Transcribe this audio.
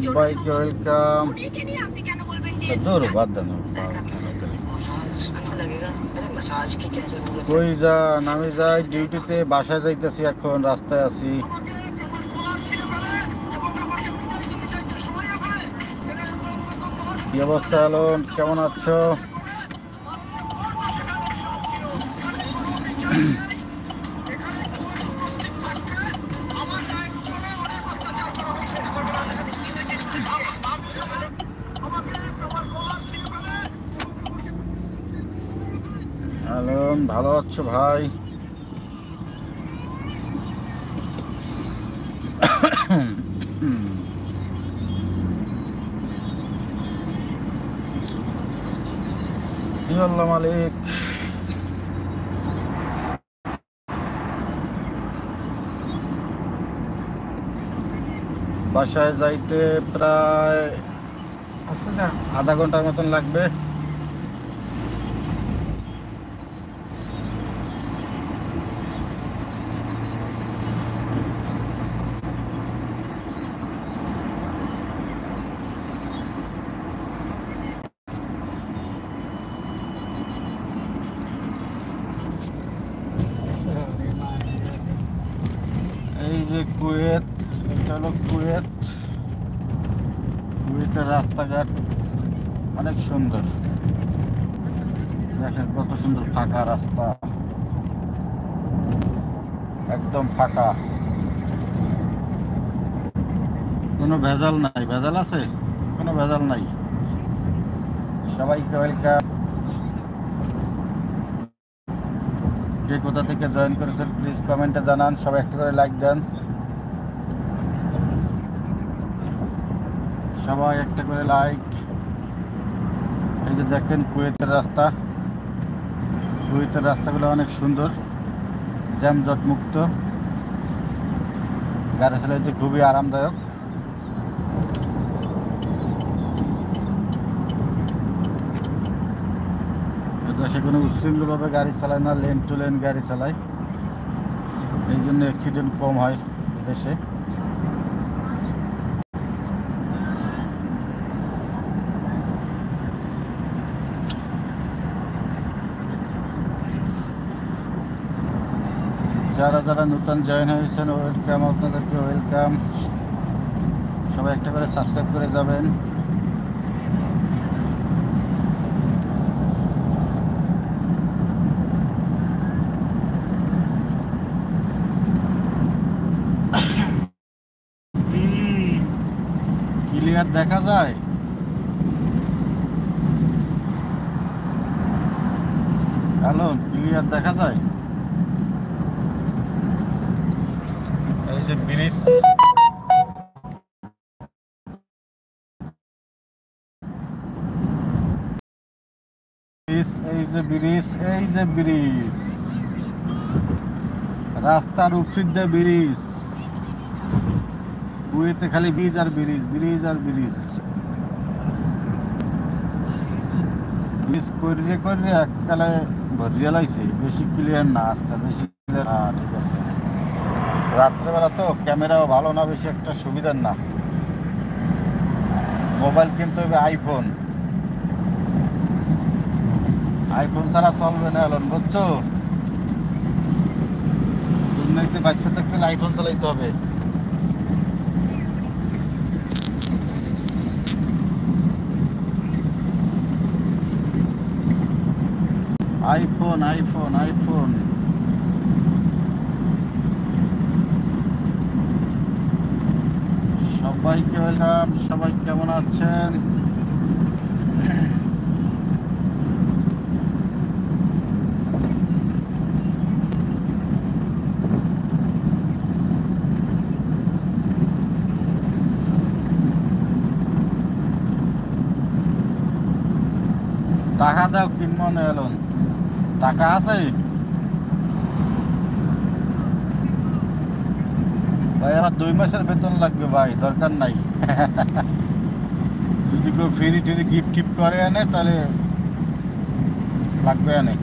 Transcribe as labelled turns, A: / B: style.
A: সবাইকে ওয়েলকাম। দৌড়ো বাদ দেন, কই যা নামে যাই ডিউটিতে, বাসায় যাইতেছি, এখন রাস্তায় আছি। কি অবস্থা এলন, কেমন আছো? এলন ভালো আছো ভাই? আল্লাহ মালিক। বাসায় যাইতে প্রায় আধা ঘন্টার মতন লাগবে। এই যে কুয়েত, এটা হলো কুয়েত। কুয়েতের রাস্তাঘাট অনেক সুন্দর, দেখেন কত সুন্দর ফাঁকা রাস্তা, একদম ফাঁকা, কোনো ভেজাল নাই। ভেজাল আছে? কোনো ভেজাল নাই। সবাইকে ওয়েলকাম। কে কোথা থেকে জয়েন করেছেন প্লিজ কমেন্টে জানান, সবাই একটা করে লাইক দেন, সবাই একটা করে লাইক। এই যে দেখেন কুয়েতের রাস্তা, কুয়েতের রাস্তাগুলো অনেক সুন্দর, জ্যামজট মুক্ত, গাড়ি চালাইতে খুবই আরামদায়ক। দেশে কোনো উশৃঙ্খলভাবে গাড়ি চালায় না, লেন টু লেন গাড়ি চালায়, এই জন্য অ্যাক্সিডেন্ট কম হয় দেশে। যারা যারা নতুন জয়েন হয়েছেন ওয়েলকাম, আপনাদেরকে ওয়েলকাম। সবাই একটা করে সাবস্ক্রাইব করে যাবেন। ক্লিয়ার দেখা যায়? হ্যালো, ক্লিয়ার দেখা যায়? এই যে ব্রিজ, এই যে ব্রিজ, এই যে ব্রিজ, রাস্তার উপর দিয়ে ব্রিজ। কুয়েতে খালি ব্রিজ আর ব্রিজ, ব্রিজ আর ব্রিজ, ব্রিজ করে করে এককালে ভরিয়ে লাইছে। বেশি ক্লিয়ার না, আচ্ছা বেশি ক্লিয়ার না, ঠিক আছে। রাত্রেবেলা তো ক্যামেরাও ভালো না, বেশি একটা সুবিধার না। মোবাইল কিনতে হবে আইফোন, আইফোন ছাড়া চলবে না এলন, বুঝছো? দুনিয়াতে বাচ্চা থাকতে আইফোন চালাইতে হবে। IPhone iPhone iPhone. সবাইকে ওয়েলকাম, সবাই কেমন আছেন? টাকা দাও, কিনবো না এলন, টাকা আছে ভাই? আমার 2 মাসের বেতন লাগবে ভাই, দরকার নাই। যদি কেউ ফ্রি টিরি গিফট টিফট করে আনে তাহলে লাগবে আনে।